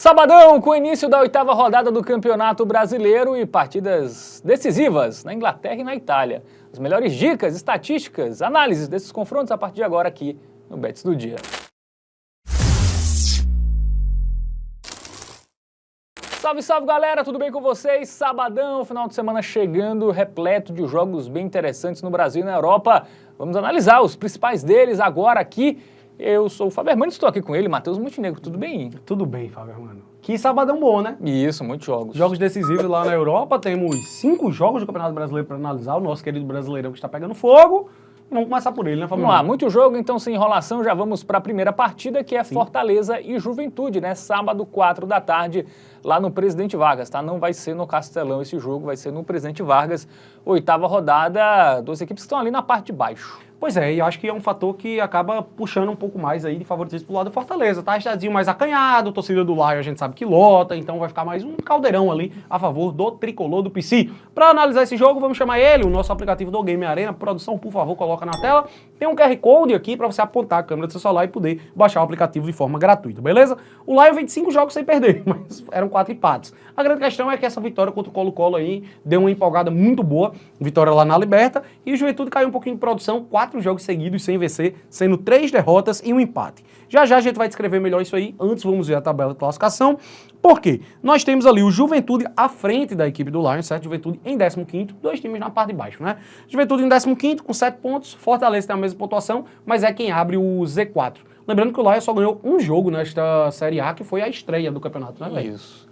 Sabadão, com o início da 8ª rodada do Campeonato Brasileiro e partidas decisivas na Inglaterra e na Itália. As melhores dicas, estatísticas, análises desses confrontos a partir de agora aqui no Bets do Dia. Salve, salve galera, tudo bem com vocês? Sabadão, final de semana chegando, repleto de jogos bem interessantes no Brasil e na Europa. Vamos analisar os principais deles agora aqui. Eu sou o Fábio Hermano, estou aqui com ele, Matheus Montenegro, tudo bem? Tudo bem, Fábio Hermano. Que sabadão bom, né? Isso, muitos jogos. Jogos decisivos lá na Europa, temos 5 jogos do Campeonato Brasileiro para analisar, o nosso querido Brasileirão que está pegando fogo. Vamos começar por ele, né, Fábio? Vamos lá, muito jogo, então sem enrolação, já vamos para a primeira partida, que é Fortaleza e Juventude, né? Sábado, 4 da tarde, lá no Presidente Vargas, tá? Não vai ser no Castelão esse jogo, vai ser no Presidente Vargas. 8ª rodada, duas equipes que estão ali na parte de baixo. Pois é, e eu acho que é um fator que acaba puxando um pouco mais aí de favoritismo pro lado do Fortaleza, tá? Estadinho mais acanhado, torcida do Lion a gente sabe que lota, então vai ficar mais um caldeirão ali a favor do tricolor do PC. Para analisar esse jogo, vamos chamar ele, o nosso aplicativo do Game Arena. Produção, por favor, coloca na tela. Tem um QR Code aqui para você apontar a câmera do seu celular e poder baixar o aplicativo de forma gratuita, beleza? O Lion vem de 5 jogos sem perder, mas eram 4 empates. A grande questão é que essa vitória contra o Colo-Colo aí deu uma empolgada muito boa, vitória lá na Liberta, e o Juventude caiu um pouquinho de produção, 4 jogos seguidos sem vencer, sendo 3 derrotas e um empate. Já já a gente vai descrever melhor isso aí, antes vamos ver a tabela de classificação. Por quê? Nós temos ali o Juventude à frente da equipe do Lions, certo? Juventude em 15º, dois times na parte de baixo, né? Juventude em 15º com 7 pontos, Fortaleza tem a mesma pontuação, mas é quem abre o Z4. Lembrando que o Lions só ganhou um jogo nesta Série A, que foi a estreia do campeonato, né, velho? Isso.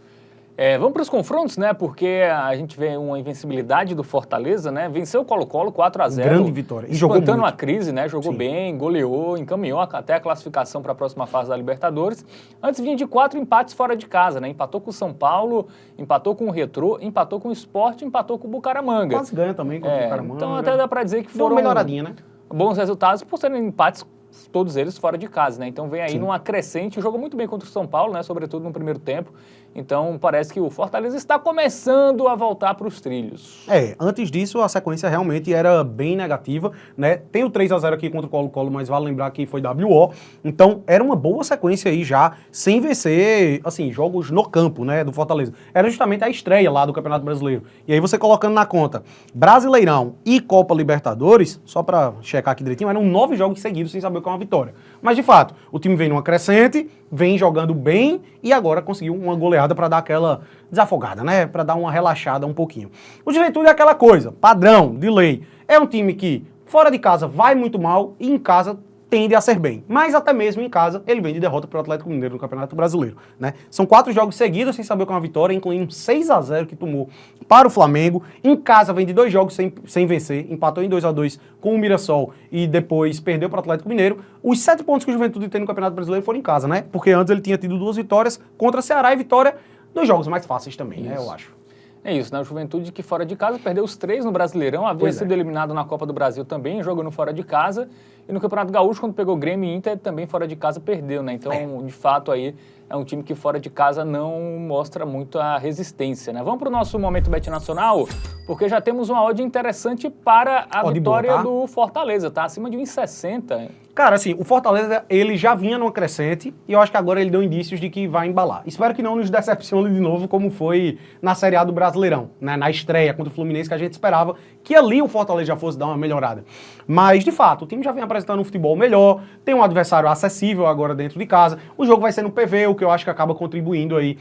Vamos para os confrontos, né? Porque a gente vê uma invencibilidade do Fortaleza, né? Venceu o Colo-Colo 4-0. Grande vitória. E jogou espantando muito. a crise, né? Jogou bem, goleou, encaminhou até a classificação para a próxima fase da Libertadores. Antes vinha de 4 empates fora de casa, né? Empatou com o São Paulo, empatou com o Retrô, empatou com o Sport, empatou com o Bucaramanga. Quase ganha também com o Bucaramanga. Então até dá para dizer que Deu uma foram melhoradinha, né? bons resultados por serem empates todos eles fora de casa, né? Então vem aí numa crescente, jogou muito bem contra o São Paulo, né? Sobretudo no primeiro tempo. Então parece que o Fortaleza está começando a voltar para os trilhos. Antes disso a sequência realmente era bem negativa, né? Tem o 3-0 aqui contra o Colo-Colo, mas vale lembrar que foi WO. Então era uma boa sequência aí já, sem vencer, assim, jogos no campo, né, do Fortaleza. Era justamente a estreia lá do Campeonato Brasileiro. E aí você colocando na conta Brasileirão e Copa Libertadores, só para checar aqui direitinho, eram 9 jogos seguidos sem saber o que é uma vitória. Mas de fato, o time vem numa crescente, vem jogando bem e agora conseguiu uma goleada para dar aquela desafogada, né? Para dar uma relaxada um pouquinho. O Juventude é aquela coisa, padrão, de lei. É um time que fora de casa vai muito mal e em casa tende a ser bem. Mas até mesmo em casa ele vem de derrota para o Atlético Mineiro no Campeonato Brasileiro, né? São 4 jogos seguidos sem saber o que é uma vitória, incluindo 6-0 que tomou para o Flamengo. Em casa vem de 2 jogos sem vencer, empatou em 2-2 com o Mirassol e depois perdeu para o Atlético Mineiro. Os 7 pontos que o Juventude tem no Campeonato Brasileiro foram em casa, né? Porque antes ele tinha tido 2 vitórias contra Ceará e Vitória, 2 jogos mais fáceis também, né? Eu acho. É isso, né? O Juventude que fora de casa perdeu os 3 no Brasileirão, havia sido eliminado na Copa do Brasil também, jogando fora de casa. E no Campeonato Gaúcho, quando pegou Grêmio e Inter, também fora de casa perdeu, né? Então, de fato, aí é um time que fora de casa não mostra muito a resistência, né? Vamos para o nosso Momento Bet Nacional, porque já temos uma odd interessante para a vitória do Fortaleza, tá? Acima de 1,60. Cara, assim, o Fortaleza, ele já vinha numa crescente e eu acho que agora ele deu indícios de que vai embalar. Espero que não nos decepcione de novo como foi na Série A do Brasileirão, né? Na estreia contra o Fluminense, que a gente esperava que ali o Fortaleza já fosse dar uma melhorada. Mas, de fato, o time já vem apresentando um futebol melhor, tem um adversário acessível agora dentro de casa, o jogo vai ser no PV, o que eu acho que acaba contribuindo aí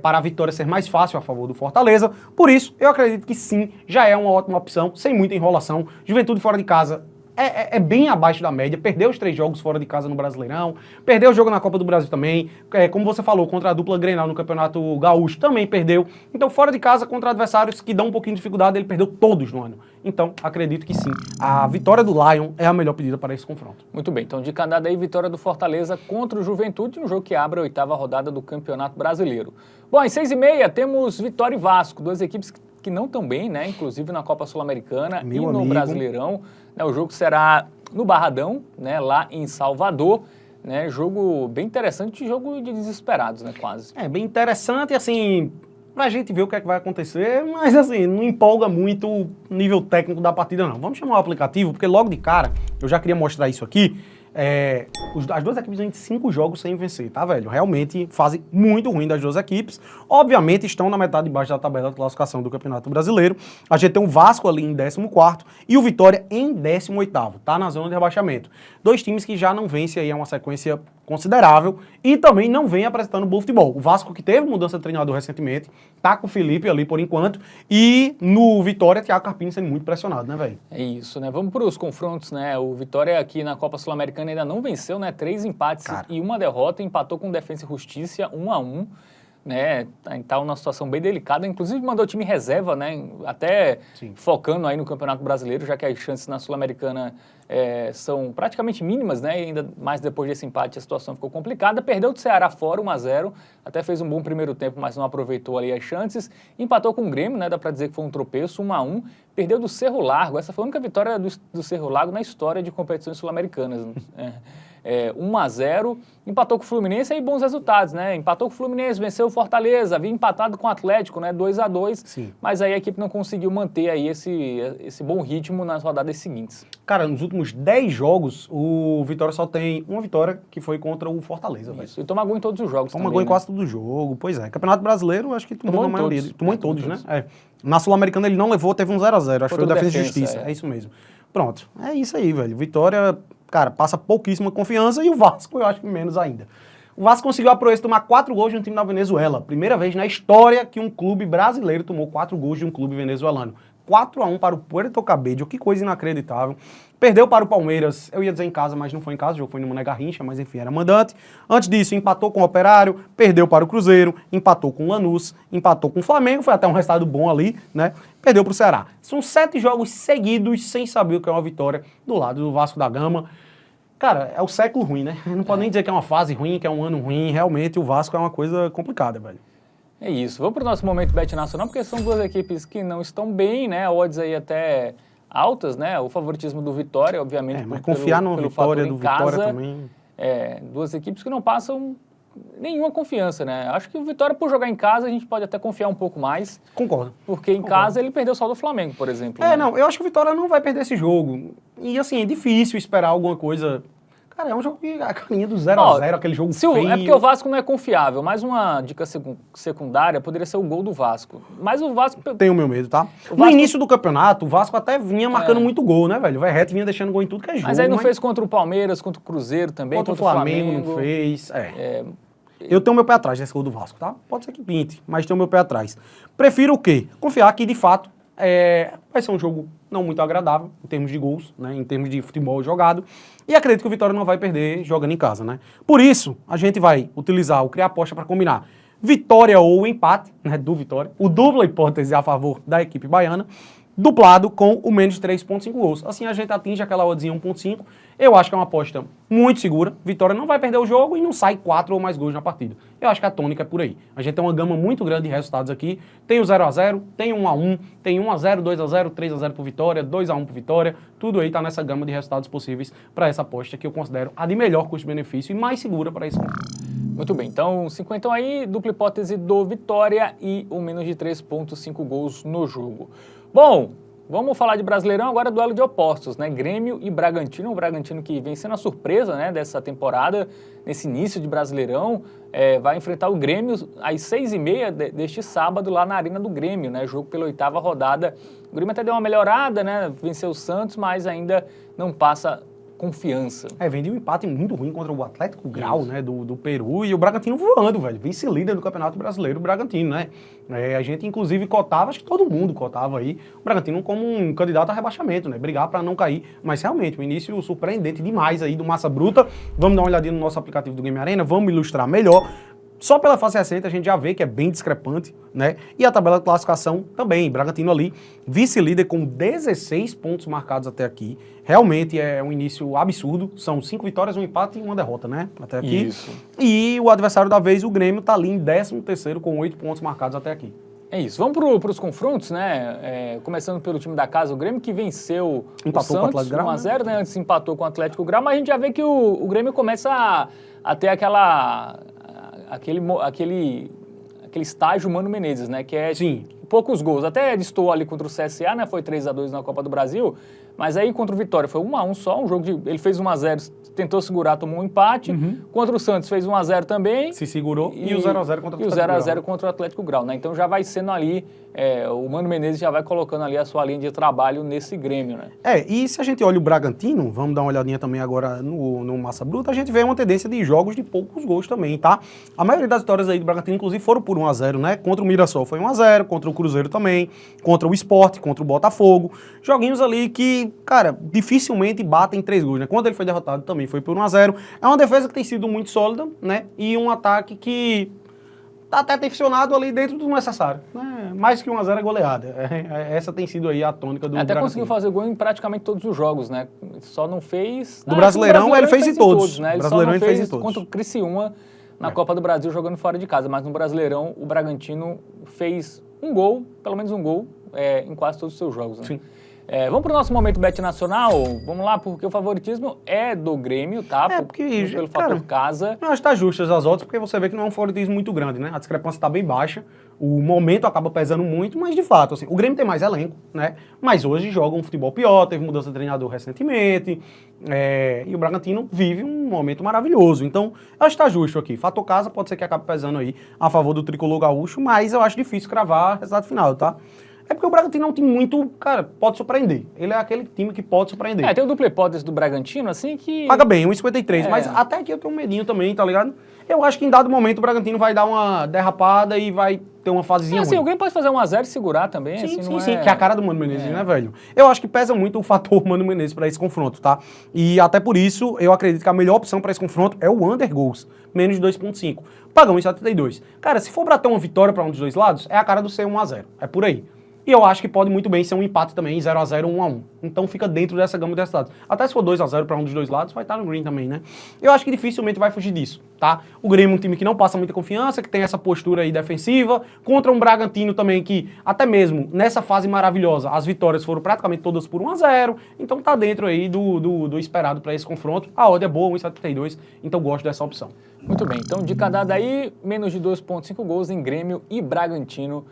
para a vitória ser mais fácil a favor do Fortaleza. Por isso, eu acredito que sim, já é uma ótima opção, sem muita enrolação. Juventude fora de casa é bem abaixo da média, perdeu os 3 jogos fora de casa no Brasileirão, perdeu o jogo na Copa do Brasil também, como você falou, contra a dupla Grenal no Campeonato Gaúcho também perdeu. Então fora de casa contra adversários que dão um pouquinho de dificuldade, ele perdeu todos no ano. Então acredito que sim, a vitória do Lion é a melhor pedida para esse confronto. Muito bem, então dica dada aí, vitória do Fortaleza contra o Juventude, no jogo que abre a 8ª rodada do Campeonato Brasileiro. Bom, às 6h30 temos Vitória e Vasco, 2 equipes que não estão bem, né? Inclusive na Copa Sul-Americana e no Brasileirão. Né? O jogo será no Barradão, né? Lá em Salvador. Né? Jogo bem interessante, jogo de desesperados, né? Quase. Bem interessante, assim, pra gente ver o que é que vai acontecer, mas assim, não empolga muito o nível técnico da partida, não. Vamos chamar o aplicativo, porque logo de cara, eu já queria mostrar isso aqui. As duas equipes vêm de 5 jogos sem vencer, tá, velho? Realmente, fase muito ruim das duas equipes. Obviamente, estão na metade de baixo da tabela de classificação do Campeonato Brasileiro. A gente tem o Vasco ali em 14º e o Vitória em 18º, tá na zona de rebaixamento. Dois times que já não vencem aí, é uma sequência considerável e também não vem apresentando bom futebol. O Vasco, que teve mudança de treinador recentemente, tá com o Felipe ali por enquanto, e no Vitória, Thiago Carpini sendo muito pressionado, né, velho? É isso, né? Vamos para os confrontos, né? O Vitória aqui na Copa Sul-Americana ainda não venceu, né? 3 empates e 1 derrota, empatou com o Defensa e Justiça 1-1. Né, tá numa situação bem delicada, inclusive mandou o time reserva, né, até focando aí no Campeonato Brasileiro, já que as chances na Sul-Americana são praticamente mínimas, né, e ainda mais depois desse empate a situação ficou complicada, perdeu do Ceará fora 1-0, até fez um bom primeiro tempo, mas não aproveitou ali as chances, empatou com o Grêmio, né, dá pra dizer que foi um tropeço, 1-1, perdeu do Cerro Largo, essa foi a única vitória do Cerro Largo na história de competições sul-americanas, 1-0, empatou com o Fluminense e bons resultados, né? Empatou com o Fluminense, venceu o Fortaleza, havia empatado com o Atlético, né? 2-2, mas aí a equipe não conseguiu manter aí esse bom ritmo nas rodadas seguintes. Cara, nos últimos 10 jogos, o Vitória só tem uma vitória, que foi contra o Fortaleza. Isso, e toma gol em todos os jogos toma gol em quase todo jogo, pois é. Campeonato Brasileiro, acho que tomou na maioria. Tomou em todos, né? Na Sul-Americana ele não levou, teve um 0-0, acho que foi o Defensa e Justiça, é isso mesmo. Pronto, é isso aí, velho. Vitória, cara, passa pouquíssima confiança e o Vasco eu acho que menos ainda. O Vasco conseguiu a proeza de tomar 4 gols de um time da Venezuela. Primeira vez na história que um clube brasileiro tomou 4 gols de um clube venezuelano. 4-1 para o Puerto Cabello, que coisa inacreditável. Perdeu para o Palmeiras, eu ia dizer em casa, mas não foi em casa, o jogo foi no Mané Garrincha, mas enfim, era mandante. Antes disso, empatou com o Operário, perdeu para o Cruzeiro, empatou com o Lanús, empatou com o Flamengo, foi até um resultado bom ali, né? Perdeu para o Ceará. São 7 jogos seguidos sem saber o que é uma vitória do lado do Vasco da Gama. Cara, é o século ruim, né? Não pode nem dizer que é uma fase ruim, que é um ano ruim. Realmente, o Vasco é uma coisa complicada, velho. É isso. Vamos para o nosso momento Bet Nacional, porque são duas equipes que não estão bem, né? Odds aí até altas, né? O favoritismo do Vitória, obviamente. Mas confiar numa vitória do Vitória também... duas equipes que não passam nenhuma confiança, né? Acho que o Vitória, por jogar em casa, a gente pode até confiar um pouco mais. Concordo. Porque em casa ele perdeu só do Flamengo, por exemplo. Não, eu acho que o Vitória não vai perder esse jogo. E assim, é difícil esperar alguma coisa... Cara, é um jogo que a carinha do 0-0, aquele jogo feio. É porque o Vasco não é confiável, mas uma dica secundária poderia ser o gol do Vasco. Mas o Vasco... Tem o meu medo, tá? No início do campeonato, o Vasco até vinha marcando muito gol, né, velho? O Verrete vinha deixando gol em tudo que é jogo. Mas aí não fez contra o Palmeiras, contra o Cruzeiro também, contra o Flamengo. Não fez. Eu tenho o meu pé atrás nesse gol do Vasco, tá? Pode ser que pinte, mas tenho o meu pé atrás. Prefiro o quê? Confiar que, de fato, vai ser um jogo não muito agradável, em termos de gols, né, em termos de futebol jogado, e acredito que o Vitória não vai perder jogando em casa, né. Por isso, a gente vai utilizar o Criar Aposta para combinar vitória ou empate, né, do Vitória, o dupla hipótese a favor da equipe baiana, duplado com o menos de 3,5 gols. Assim a gente atinge aquela oddzinha 1,5. Eu acho que é uma aposta muito segura. Vitória não vai perder o jogo e não sai 4 ou mais gols na partida. Eu acho que a tônica é por aí. A gente tem uma gama muito grande de resultados aqui. Tem o 0-0, tem o 1-1, tem 1-0, 2-0, 3-0 pro Vitória, 2-1 pro Vitória. Tudo aí tá nessa gama de resultados possíveis para essa aposta que eu considero a de melhor custo-benefício e mais segura para esse momento. Muito bem, então 50 aí, dupla hipótese do Vitória e o menos de 3,5 gols no jogo. Bom, vamos falar de Brasileirão, agora duelo de opostos, né? Grêmio e Bragantino, o Bragantino que vem sendo a surpresa, né, dessa temporada, nesse início de Brasileirão, vai enfrentar o Grêmio às 6h30 deste sábado lá na Arena do Grêmio, né? Jogo pela 8ª rodada. O Grêmio até deu uma melhorada, né? Venceu o Santos, mas ainda não passa confiança. Vem de um empate muito ruim contra o Atlético Grau, né, do Peru, e o Bragantino voando, velho, vice-líder do Campeonato Brasileiro, o Bragantino, né, a gente inclusive cotava, acho que todo mundo cotava aí, o Bragantino como um candidato a rebaixamento, né, brigar para não cair, mas realmente, o início surpreendente demais aí do Massa Bruta. Vamos dar uma olhadinha no nosso aplicativo do Game Arena, vamos ilustrar melhor. Só pela fase recente a gente já vê que é bem discrepante, né? E a tabela de classificação também, Bragantino ali, vice-líder com 16 pontos marcados até aqui. Realmente é um início absurdo, são 5 vitórias, um empate e uma derrota, né? Até aqui. Isso. E o adversário da vez, o Grêmio, tá ali em 13º com 8 pontos marcados até aqui. É isso. Vamos para os confrontos, né? Começando pelo time da casa, o Grêmio que venceu o Santos 1-0, né? Antes empatou com o Atlético Grau, mas a gente já vê que o Grêmio começa a ter aquele estágio Mano Menezes, né? Que é Sim. Poucos gols. Até destoou ali contra o CSA, né? Foi 3-2 na Copa do Brasil. Mas aí contra o Vitória foi 1-1 só, um jogo ele fez 1-0, tentou segurar, tomou um empate. Contra o Santos fez 1-0 também. Se segurou. E o 0x0 contra o Atlético. E o 0x0 contra o Atlético Grau, né? Então já vai sendo ali, o Mano Menezes já vai colocando ali a sua linha de trabalho nesse Grêmio, né? E se a gente olha o Bragantino, vamos dar uma olhadinha também agora no Massa Bruta, a gente vê uma tendência de jogos de poucos gols também, tá? A maioria das vitórias aí do Bragantino, inclusive, foram por 1-0, né? Contra o Mirassol foi 1-0, contra o Cruzeiro também, contra o Sport, contra o Botafogo. Joguinhos ali que, cara, dificilmente batem 3 gols, né? Quando ele foi derrotado também foi por 1-0. É uma defesa que tem sido muito sólida, né? E um ataque que tá até tensionado ali dentro do necessário, né? Mais que 1-0 é goleada. Essa tem sido aí a tônica do Bragantino. Até conseguiu fazer gol em praticamente todos os jogos, né? Só não fez... Do Brasileirão ele fez em todos. Né? Ele Brasileirão só não ele fez fez em todos. contra o Criciúma na Copa do Brasil jogando fora de casa, mas no Brasileirão o Bragantino fez um gol, pelo menos um gol, em quase todos os seus jogos, né? Sim. Vamos pro nosso momento Bet Nacional? Vamos lá, porque o favoritismo é do Grêmio, tá? Pelo fator casa. Eu acho que tá justas as odds, porque você vê que não é um favoritismo muito grande, né? A discrepância tá bem baixa, o momento acaba pesando muito, mas de fato, assim, o Grêmio tem mais elenco, né? Mas hoje joga um futebol pior, teve mudança de treinador recentemente, e o Bragantino vive um momento maravilhoso. Então, eu acho que tá justo aqui. Fator casa pode ser que acabe pesando aí a favor do tricolor gaúcho, mas eu acho difícil cravar o resultado final, tá? É porque o Bragantino é um time muito, cara, pode surpreender. Ele é aquele time que pode surpreender. Tem o dupla hipótese do Bragantino, assim, que... Paga bem, 1,53, mas até aqui eu tenho um medinho também, tá ligado? Eu acho que em dado momento o Bragantino vai dar uma derrapada e vai ter uma fasezinha ruim. O Grêmio pode fazer 1-0 e segurar também, sim, assim, sim, que é a cara do Mano Menezes, né, velho? Eu acho que pesa muito o fator Mano Menezes pra esse confronto, tá? E até por isso, eu acredito que a melhor opção pra esse confronto é o under goals, menos de 2,5. Paga 1,72. Cara, se for pra ter uma vitória pra um dos dois lados, é a cara do ser 1-0, é por aí. E eu acho que pode muito bem ser um empate também, 0-0 ou 1-1. Então fica dentro dessa gama de resultados. Até se for 2-0 para um dos dois lados, vai estar no green também, né? Eu acho que dificilmente vai fugir disso, tá? O Grêmio é um time que não passa muita confiança, que tem essa postura aí defensiva, contra um Bragantino também que, até mesmo nessa fase maravilhosa, as vitórias foram praticamente todas por 1-0. Então tá dentro aí do esperado para esse confronto. A odd é boa, 1,72, então gosto dessa opção. Muito bem, então dica dada aí, menos de 2,5 gols em Grêmio e Bragantino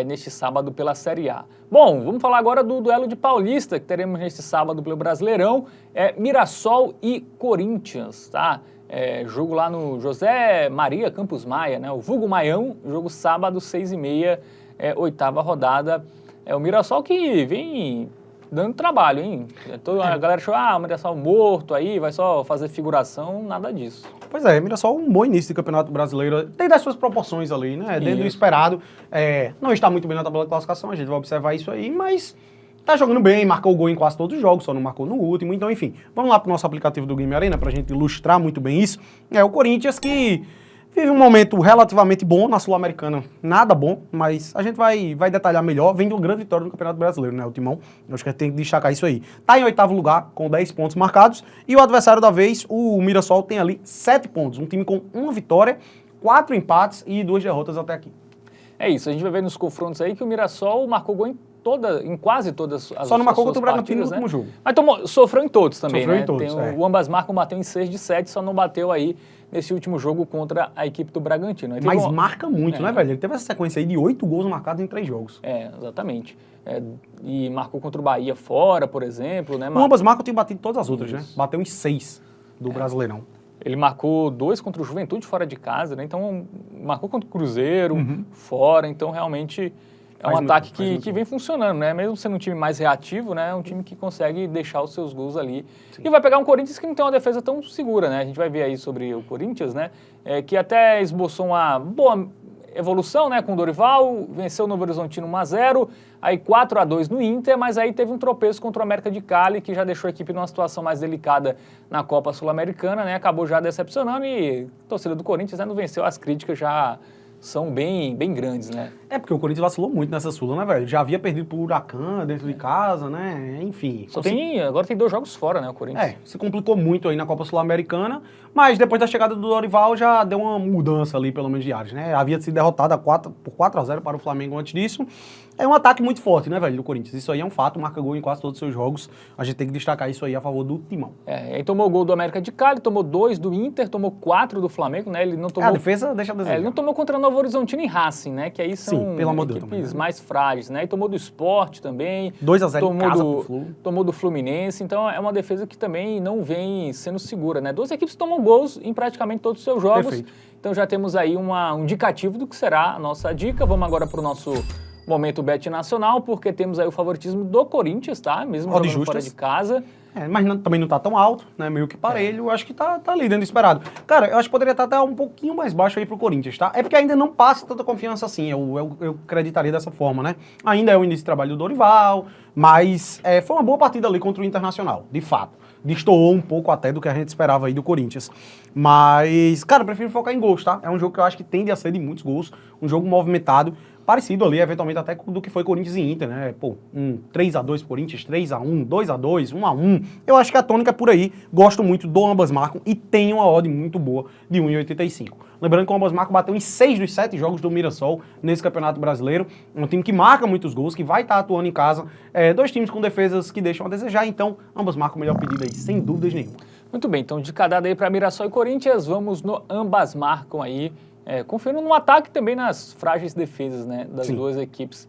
neste sábado pela Série A. Bom, vamos falar agora do duelo de Paulista que teremos neste sábado pelo Brasileirão. Mirassol e Corinthians, tá? Jogo lá no José Maria Campos Maia, né? O vulgo Maião, jogo sábado, 6h30, 8ª rodada. O Mirassol que vem dando trabalho, hein? A galera achou, o Mirassol morto aí, vai só fazer figuração, nada disso. Pois é, Mirassol um bom início de campeonato brasileiro, tem das suas proporções ali, né? Dentro do esperado. Não está muito bem na tabela de classificação, a gente vai observar isso aí, mas tá jogando bem, marcou gol em quase todos os jogos, só não marcou no último. Então, enfim, vamos lá pro nosso aplicativo do Game Arena pra gente ilustrar muito bem isso. O Corinthians que vive um momento relativamente bom na Sul-Americana, nada bom, mas a gente vai detalhar melhor. Vem de uma grande vitória no Campeonato Brasileiro, né, o Timão? Eu acho que a gente tem que destacar isso aí. Tá em 8º lugar, com 10 pontos marcados, e o adversário da vez, o Mirassol, tem ali 7 pontos. Um time com 1 vitória, 4 empates e 2 derrotas até aqui. É isso, a gente vai ver nos confrontos aí que o Mirassol marcou gol em quase todas as Só não marcou contra o Bragantino no último jogo. Mas sofreu em todos também, sofreu né? Em todos, O ambas marcam bateu em 6 de 7, só não bateu aí nesse último jogo contra a equipe do Bragantino. Mas marca muito, né, velho? Ele teve essa sequência aí de 8 gols marcados em 3 jogos. Exatamente. E marcou contra o Bahia fora, por exemplo, né? O ambas marcam tem batido todas as outras, né? Bateu em 6 do Brasileirão. Ele marcou 2 contra o Juventude fora de casa, né? Então marcou contra o Cruzeiro fora, então realmente é um ataque que vem funcionando, né? Mesmo sendo um time mais reativo, né? É um time que consegue deixar os seus gols ali. Sim. E vai pegar um Corinthians que não tem uma defesa tão segura, né? A gente vai ver aí sobre o Corinthians, né? Que até esboçou uma boa evolução, né? Com o Dorival, venceu o Novo Horizontino 1-0, aí 4-2 no Inter, mas aí teve um tropeço contra o América de Cali, que já deixou a equipe numa situação mais delicada na Copa Sul-Americana, né? Acabou já decepcionando e a torcida do Corinthians, né, não venceu, as críticas já são bem grandes, né? Porque o Corinthians vacilou muito nessa Sula, né, velho? Já havia perdido pro Huracan dentro de casa, né? Enfim. Agora tem 2 jogos fora, né, o Corinthians? Se complicou muito aí na Copa Sul-Americana, mas depois da chegada do Dorival já deu uma mudança ali, pelo menos de áreas, né? Havia sido derrotado por 4-0 para o Flamengo antes disso. É um ataque muito forte, né, velho, do Corinthians. Isso aí é um fato, marca gol em quase todos os seus jogos. A gente tem que destacar isso aí a favor do Timão. Ele tomou gol do América de Cali, tomou 2 do Inter, tomou 4 do Flamengo, né? Ele não tomou... A defesa deixa a desejar. Ele não tomou contra o Novo Horizontino e Racing, né? Que aí são Sim, pelo amor de Deus, equipes também, né? mais frágeis, né? E tomou do Sport também. 2-0 em casa pro Flu. Tomou do Fluminense, então é uma defesa que também não vem sendo segura, né? Duas equipes tomam gols em praticamente todos os seus jogos. Perfeito. Então já temos aí um indicativo do que será a nossa dica. Vamos agora para o nosso momento Bet Nacional, porque temos aí o favoritismo do Corinthians, tá? Mesmo Odd jogando fora justas. de casa. Mas também não tá tão alto, né? Meio que parelho. Eu acho que tá ali dentro do esperado. Cara, eu acho que poderia estar até um pouquinho mais baixo aí pro Corinthians, tá? É porque ainda não passa tanta confiança assim. Eu acreditaria dessa forma, né? Ainda é o início de trabalho do Dorival, mas foi uma boa partida ali contra o Internacional, de fato. Destoou um pouco até do que a gente esperava aí do Corinthians. Mas, cara, eu prefiro focar em gols, tá? É um jogo que eu acho que tende a ser de muitos gols. Um jogo movimentado. Parecido ali, eventualmente, até do que foi Corinthians e Inter, né? Pô, 3-2 Corinthians, 3-1, 2-2, 1-1. Eu acho que a tônica é por aí. Gosto muito do ambas marcam e tem uma odd muito boa de 1,85. Lembrando que o ambas marcam bateu em 6 dos 7 jogos do Mirassol nesse Campeonato Brasileiro. É um time que marca muitos gols, que vai estar atuando em casa. Dois times com defesas que deixam a desejar, então ambas marcam o melhor pedido aí, sem dúvidas nenhuma. Muito bem, então de cada aí para Mirassol e Corinthians, vamos no ambas marcam aí. Confiando no ataque e também nas frágeis defesas, né, das duas equipes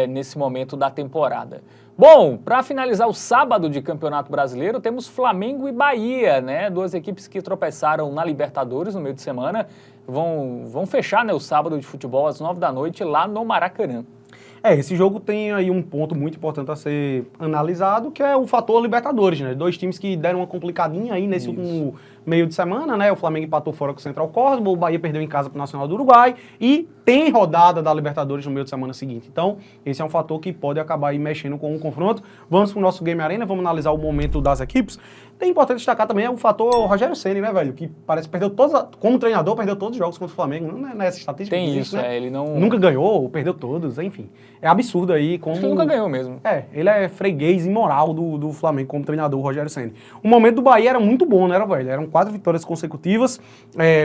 nesse momento da temporada. Bom, para finalizar o sábado de Campeonato Brasileiro, temos Flamengo e Bahia, né, duas equipes que tropeçaram na Libertadores no meio de semana. Vão fechar, né, o sábado de futebol às 9 da noite lá no Maracanã. Esse jogo tem aí um ponto muito importante a ser analisado, que é o fator Libertadores, né? Dois times que deram uma complicadinha aí nesse último meio de semana, né? O Flamengo empatou fora com o Central Córdoba, o Bahia perdeu em casa pro Nacional do Uruguai e tem rodada da Libertadores no meio de semana seguinte. Então, esse é um fator que pode acabar aí mexendo com o confronto. Vamos pro nosso Game Arena, vamos analisar o momento das equipes. É importante destacar também o fator Rogério Ceni, né, velho? Que parece que perdeu como treinador, perdeu todos os jogos contra o Flamengo. Não é essa estatística tem que existe, isso, né? ele não... Nunca ganhou, perdeu todos, enfim. É absurdo aí como... Acho que nunca ganhou mesmo. Ele é freguês imoral do Flamengo como treinador, o Rogério Ceni. O momento do Bahia era muito bom, né, velho? Eram 4 vitórias consecutivas.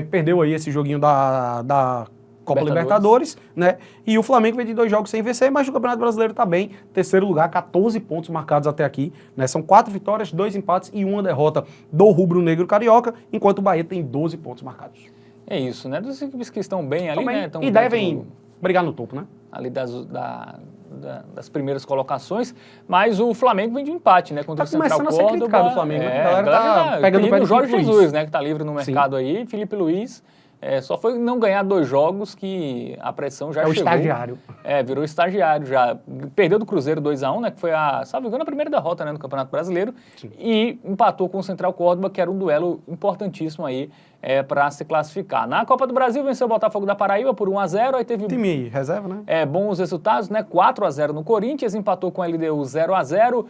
Perdeu aí esse joguinho da Copa Libertadores, né? E o Flamengo vem de 2 jogos sem vencer, mas o Campeonato Brasileiro tá bem. Terceiro lugar, 14 pontos marcados até aqui, né? São 4 vitórias, 2 empates e 1 derrota do rubro-negro carioca, enquanto o Bahia tem 12 pontos marcados. É isso, né? Duas equipes que estão bem ali, né? E devem brigar no topo, né? Ali das primeiras colocações, mas o Flamengo vem de empate, né? Contra o Central Córdoba. Começando a ser criticado o Flamengo, né? A galera tá pegando o pé do Jorge Felipe Jesus, Luiz, né? Que tá livre no mercado aí, Felipe Luiz. Só foi não ganhar 2 jogos que a pressão já chegou. É o estagiário. Virou estagiário já. Perdeu do Cruzeiro 2-1, né? Que foi salvo engano, a primeira derrota, né, no Campeonato Brasileiro. Sim. E empatou com o Central Córdoba, que era um duelo importantíssimo aí para se classificar. Na Copa do Brasil venceu o Botafogo da Paraíba por 1-0. Aí teve time reserva, né? Bons resultados, né? 4-0 no Corinthians, empatou com a LDU 0-0,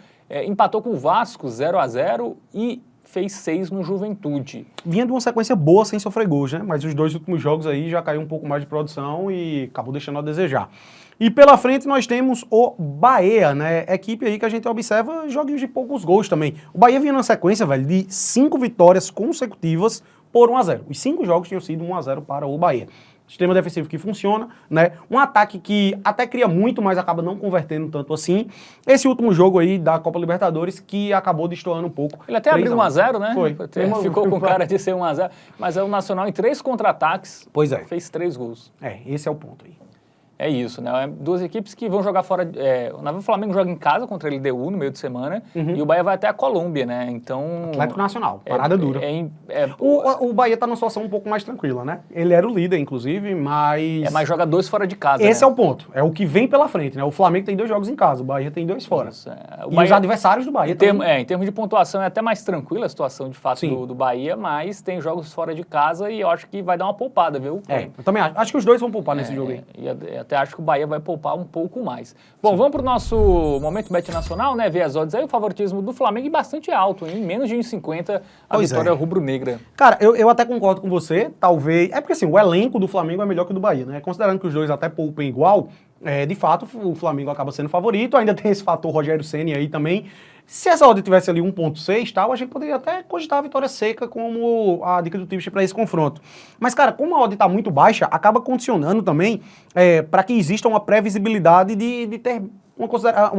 empatou com o Vasco 0-0 e fez 6 no Juventude. Vinha de uma sequência boa sem sofrer gols, né? Mas os 2 últimos jogos aí já caiu um pouco mais de produção e acabou deixando a desejar. E pela frente nós temos o Bahia, né? Equipe aí que a gente observa joguinhos de poucos gols também. O Bahia vinha numa sequência, velho, de 5 vitórias consecutivas por 1-0. Os 5 jogos tinham sido 1-0 para o Bahia. Sistema defensivo que funciona, né? Um ataque que até cria muito, mas acaba não convertendo tanto assim. Esse último jogo aí da Copa Libertadores que acabou destoando um pouco. Ele até abriu 1-0, né? Foi. Ficou com cara de ser 1-0, mas é o Nacional em 3 contra-ataques. Pois é. Fez 3 gols. Esse é o ponto aí. É isso, né? Duas equipes que vão jogar fora... o Flamengo joga em casa contra a LDU no meio de semana e o Bahia vai até a Colômbia, né? Então... Atlético Nacional, parada dura. O Bahia tá numa situação um pouco mais tranquila, né? Ele era o líder, inclusive, mas... mas joga 2 fora de casa, Esse né? é o ponto. É o que vem pela frente, né? O Flamengo tem 2 jogos em casa, o Bahia tem 2 fora. Isso, os adversários do Bahia em termos de pontuação é até mais tranquila a situação, de fato, do Bahia, mas tem jogos fora de casa e eu acho que vai dar uma poupada, viu? Eu também acho. Acho que os 2 vão poupar nesse jogo aí. E até acho que o Bahia vai poupar um pouco mais. Bom, vamos para o nosso momento Bet Nacional, né? Ver as odds aí, o favoritismo do Flamengo é bastante alto, hein? Menos de 1,50 a vitória rubro-negra. Cara, eu até concordo com você, talvez... É porque assim, o elenco do Flamengo é melhor que o do Bahia, né? Considerando que os 2 até poupem igual, de fato, o Flamengo acaba sendo favorito, ainda tem esse fator Rogério Ceni aí também. Se essa odd tivesse ali 1,6 e tal, a gente poderia até cogitar a vitória seca como a dica do Tipster para esse confronto. Mas, cara, como a odd tá muito baixa, acaba condicionando também para que exista uma previsibilidade de ter uma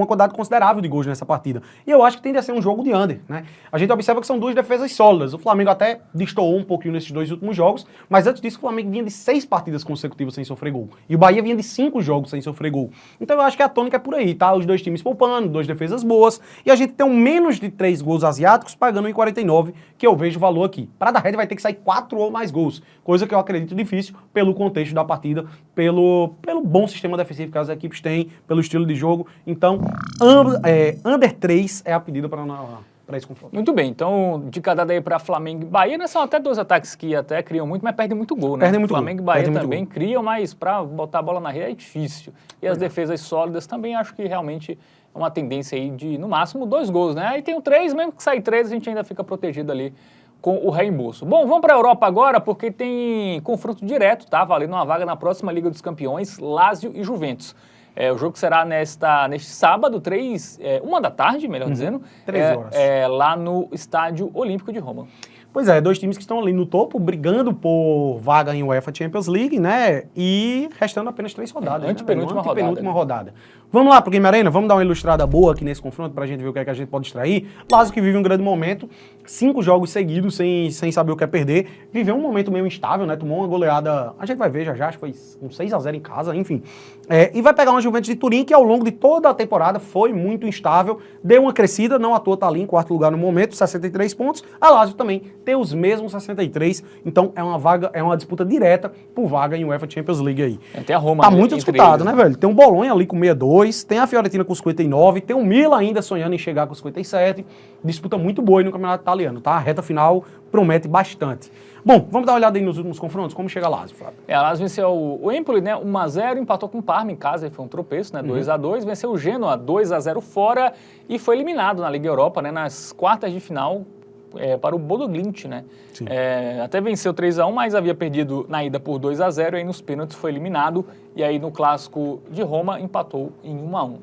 quantidade considerável de gols nessa partida. E eu acho que tende a ser um jogo de under, né? A gente observa que são duas defesas sólidas. O Flamengo até destoou um pouquinho nesses 2 últimos jogos, mas antes disso o Flamengo vinha de 6 partidas consecutivas sem sofrer gol. E o Bahia vinha de 5 jogos sem sofrer gol. Então eu acho que a tônica é por aí, tá? Os dois times poupando, 2 defesas boas, e a gente tem um menos de 3 gols asiáticos pagando em 49, que eu vejo valor aqui. Para da rede vai ter que sair 4 ou mais gols, coisa que eu acredito difícil pelo contexto da partida, pelo bom sistema defensivo que as equipes têm, pelo estilo de jogo. Então, under 3 é a pedida para esse confronto. Muito bem, então dica dada aí para Flamengo e Bahia, né? São até 2 ataques que até criam muito, mas perdem muito gol, né? Perdem muito Flamengo gol, e Bahia também criam, mas para botar a bola na rede é difícil. E as defesas sólidas também acho que realmente é uma tendência aí de, no máximo, 2 gols, né? Aí tem o 3, mesmo que sair 3, a gente ainda fica protegido ali com o reembolso. Bom, vamos para a Europa agora, porque tem confronto direto, tá? Valendo uma vaga na próxima Liga dos Campeões, Lazio e Juventus. O jogo será neste sábado, 1 da tarde, melhor dizendo. 3 horas. Lá no Estádio Olímpico de Roma. Pois é, 2 times que estão ali no topo, brigando por vaga em UEFA Champions League, né? E restando apenas 3 rodadas. Antepenúltima rodada. Vamos lá pro Game Arena, vamos dar uma ilustrada boa aqui nesse confronto pra gente ver o que é que a gente pode extrair. Lazio que vive um grande momento, 5 jogos seguidos sem saber o que é perder, viveu um momento meio instável, né? Tomou uma goleada, a gente vai ver já, acho que foi um 6-0 em casa, enfim. E vai pegar uma Juventus de Turim que ao longo de toda a temporada foi muito instável, deu uma crescida, não à toa tá ali em 4º lugar no momento, 63 pontos. A Lazio também tem os mesmos 63, então é uma disputa direta por vaga em UEFA Champions League aí. Tem a Roma, tá muito disputado, né, velho? Tem um Bolonha ali com 62, tem a Fiorentina com 59, tem o Milan ainda sonhando em chegar com 57, disputa muito boa aí no campeonato italiano, tá? A reta final promete bastante. Bom, vamos dar uma olhada aí nos últimos confrontos, como chega a Lazio, Fábio? A Lazio venceu o Empoli, né, 1-0, empatou com o Parma em casa, foi um tropeço, né, 2-2, venceu o Genoa 2-0 fora e foi eliminado na Liga Europa, né, nas quartas de final, para o Bodo Glimt, né? Até venceu 3-1, mas havia perdido na ida por 2-0, e aí nos pênaltis foi eliminado, e aí no clássico de Roma empatou em 1-1.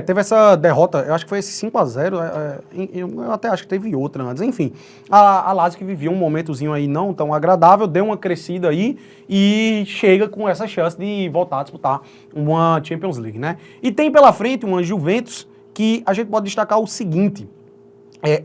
Teve essa derrota, eu acho que foi esse 5-0, eu até acho que teve outra antes, enfim. A Lazio que vivia um momentozinho aí não tão agradável, deu uma crescida aí e chega com essa chance de voltar a disputar uma Champions League, né? E tem pela frente uma Juventus que a gente pode destacar o seguinte: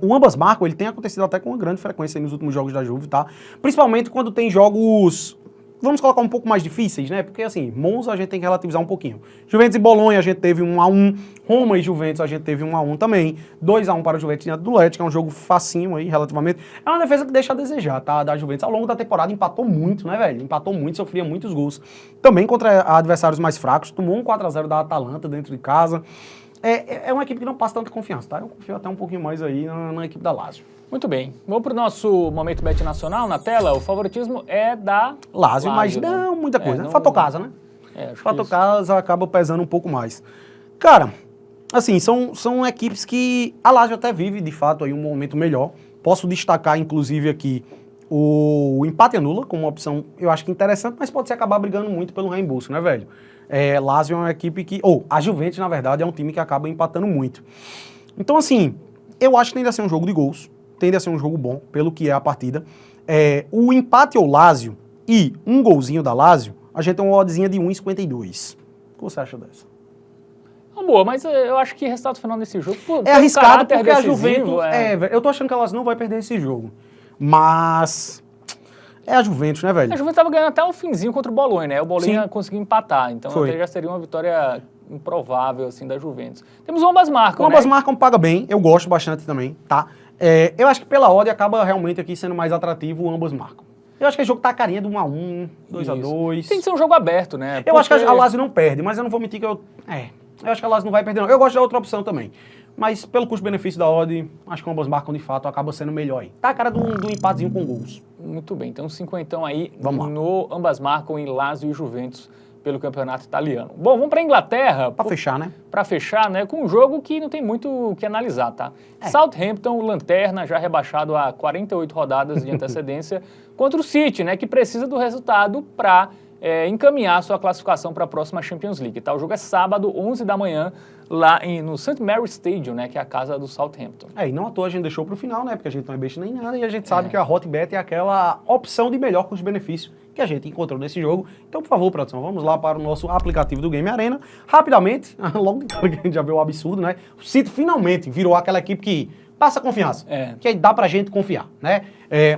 o ambas marcam, ele tem acontecido até com uma grande frequência aí nos últimos jogos da Juve, tá? Principalmente quando tem jogos, vamos colocar um pouco mais difíceis, né? Porque assim, Monza a gente tem que relativizar um pouquinho. Juventus e Bolonha a gente teve 1-1, Roma e Juventus a gente teve 1-1 também, 2-1 para o Juventus diante do Lecce, que é um jogo facinho aí, relativamente. É uma defesa que deixa a desejar, tá? Da Juventus. Ao longo da temporada empatou muito, né, velho? Empatou muito, sofria muitos gols. Também contra adversários mais fracos, tomou um 4-0 da Atalanta dentro de casa. É uma equipe que não passa tanta confiança, tá? Eu confio até um pouquinho mais aí na equipe da Lazio. Muito bem. Vamos para o nosso Momento Bet Nacional na tela. O favoritismo é da Lazio, mas não muita coisa. Fator casa, né? Fator casa acaba pesando um pouco mais. Cara, assim, são equipes que a Lazio até vive, de fato, aí um momento melhor. Posso destacar, inclusive, aqui o empate anula como uma opção, eu acho que interessante, mas pode se acabar brigando muito pelo reembolso, né, velho? Lazio é uma equipe que... a Juventus, na verdade, é um time que acaba empatando muito. Então, assim, eu acho que tende a ser um jogo de gols, tende a ser um jogo bom, pelo que é a partida. O empate ao Lazio e um golzinho da Lazio, a gente tem uma oddzinha de 1,52. O que você acha dessa? Boa, mas eu acho que resultado final desse jogo... É arriscado porque a Juventus... eu tô achando que a Lazio não vai perder esse jogo. Mas... é a Juventus, né, velho? A Juventus estava ganhando até o finzinho contra o Bolonha, né? O Bolonha conseguiu empatar, então até já seria uma vitória improvável, assim, da Juventus. Temos o ambas marcam, né? O ambas marcam paga bem, eu gosto bastante também, tá? Eu acho que pela odd acaba realmente aqui sendo mais atrativo o ambas marcam. Eu acho que o jogo tá a carinha de 1-1, 2-2. Tem que ser um jogo aberto, né? Eu acho que a Lazio não perde, mas eu não vou mentir que eu acho que a Lazio não vai perder, não. Eu gosto da outra opção também. Mas pelo custo-benefício da odd, acho que ambas marcam de fato, acaba sendo melhor aí. Tá a cara do empatezinho com gols. Muito bem, então 50 aí no ambas marcam em Lazio e Juventus pelo campeonato italiano. Bom, vamos para a Inglaterra. Para fechar, né? Para fechar, né? Com um jogo que não tem muito o que analisar, tá? Southampton, lanterna, já rebaixado a 48 rodadas de antecedência, contra o City, né? Que precisa do resultado para encaminhar sua classificação para a próxima Champions League. Tá? O jogo é sábado, 11 da manhã, lá no St. Mary's Stadium, né, que é a casa do Southampton. E não à toa a gente deixou para o final, né, porque a gente não é besta nem nada, e a gente sabe que a Hotbet é aquela opção de melhor custo-benefício que a gente encontrou nesse jogo. Então, por favor, produção, vamos lá para o nosso aplicativo do Game Arena. Rapidamente, logo de cara que a gente já viu o absurdo, né, o City finalmente virou aquela equipe que passa confiança, que aí dá pra gente confiar, né?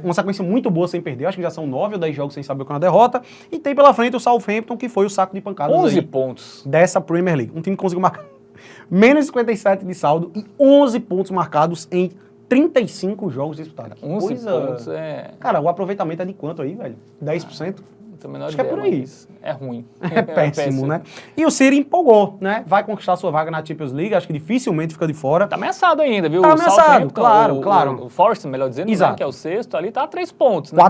Uma sequência muito boa sem perder, acho que já são 9 ou 10 jogos sem saber qual é a derrota, e tem pela frente o Southampton, que foi o saco de pancadas 11 aí pontos dessa Premier League. Um time que conseguiu marcar menos 57 de saldo e 11 pontos marcados em 35 jogos disputados. 11 pontos Cara, o aproveitamento é de quanto aí, velho? 10%? Acho que é por aí. É ruim. É péssimo, né? E o City empolgou, né? Vai conquistar sua vaga na Champions League, acho que dificilmente fica de fora. Tá ameaçado ainda, viu? Tá ameaçado, claro. O Forest, melhor dizendo, né, que é o sexto, ali tá a 3 pontos, né?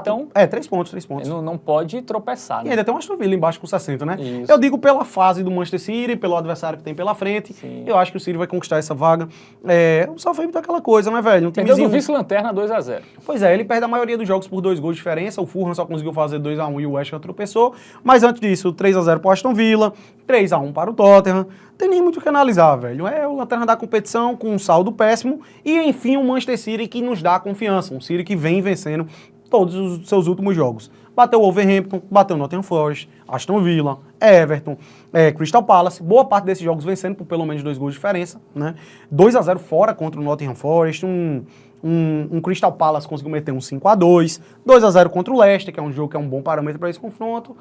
3 pontos. Não pode tropeçar, né? E ainda tem uma Aston Villa embaixo com 60, né? Isso. Eu digo pela fase do Manchester City, pelo adversário que tem pela frente, eu acho que o City vai conquistar essa vaga. O Southampton é aquela coisa, né, velho? Perdeu do vice-lanterna 2-0. Pois é, ele perde a maioria dos jogos por 2 gols de diferença, o Fulham só conseguiu fazer 2-1 e o West Ham tropeçou. Mas antes disso, 3-0 para o Aston Villa, 3-1 para o Tottenham. Não tem nem muito o que analisar, velho. É o lanterna da competição com um saldo péssimo. E, enfim, o Manchester City que nos dá confiança. Um City que vem vencendo todos os seus últimos jogos. Bateu o Wolverhampton, bateu o Nottingham Forest, Aston Villa, Everton, Crystal Palace. Boa parte desses jogos vencendo por pelo menos 2 gols de diferença, né? 2-0 fora contra o Nottingham Forest, um Crystal Palace conseguiu meter um 5-2, 2-0 contra o Leicester, que é um jogo que é um bom parâmetro para esse confronto.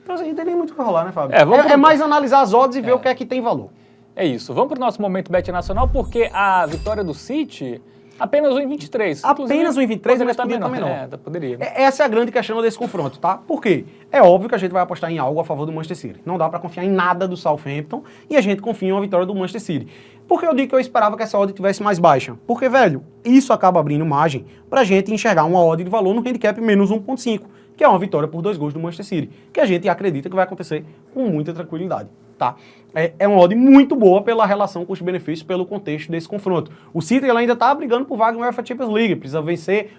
Então, assim, não tem nem muito o que rolar, né, Fábio? É mais analisar as odds e ver o que é que tem valor. É isso. Vamos para o nosso momento Bet Nacional, porque a vitória do City, apenas 1,23. Apenas 1,23, mas poderia estar menor. Poderia. Essa é a grande questão desse confronto, tá? Por quê? É óbvio que a gente vai apostar em algo a favor do Manchester City. Não dá para confiar em nada do Southampton e a gente confia em uma vitória do Manchester City. Por que eu digo que eu esperava que essa odd tivesse mais baixa? Porque, velho, isso acaba abrindo margem pra gente enxergar uma odd de valor no handicap menos 1,5, que é uma vitória por 2 gols do Manchester City, que a gente acredita que vai acontecer com muita tranquilidade, tá? É uma odd muito boa pela relação custo-benefício, pelo contexto desse confronto. O City ainda tá brigando por vaga no UEFA Champions League, precisa vencer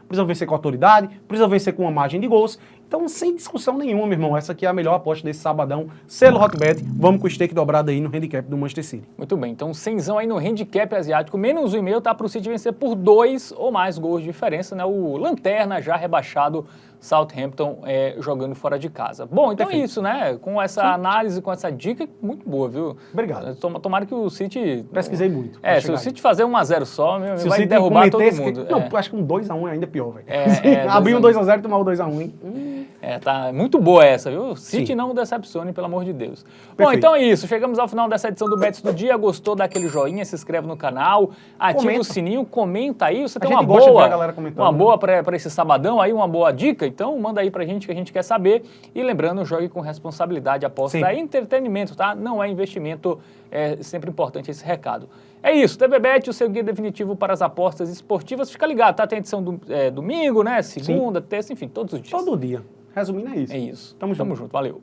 com autoridade, precisa vencer com uma margem de gols. Então, sem discussão nenhuma, meu irmão, essa aqui é a melhor aposta desse sabadão. Selo Hotbet, vamos com o stake dobrado aí no handicap do Manchester City. Muito bem, então 100zão aí no handicap asiático, menos 1,5 tá pro City vencer por 2 ou mais gols de diferença, né? O lanterna já rebaixado Southampton jogando fora de casa. Bom, então é isso, né? Com essa análise, com essa dica, muito boa, viu? Obrigado. Tomara que o City... Pesquisei muito. Se o City fazer 1-0 só, vai derrubar todo mundo. Não, acho que um 2-1 é ainda pior, velho. Abrir um 2-0 e tomar o 2-1, hein? Tá muito boa essa, viu? City não decepcione, pelo amor de Deus. Perfeito. Bom, então é isso. Chegamos ao final dessa edição do Bets do Dia. Gostou daquele joinha? Se inscreve no canal, ativa o sininho, comenta aí. Você tem uma boa para esse sabadão aí, uma boa dica? Então manda aí pra gente que a gente quer saber. E lembrando, jogue com responsabilidade. Aposta é entretenimento, tá? Não é investimento. É sempre importante esse recado. É isso, TVBet, o seu guia definitivo para as apostas esportivas. Fica ligado, tá? Tem edição domingo, né? Segunda, terça, enfim, todos os dias. Todo dia. Resumindo, é isso. É isso. Tamo junto. Valeu.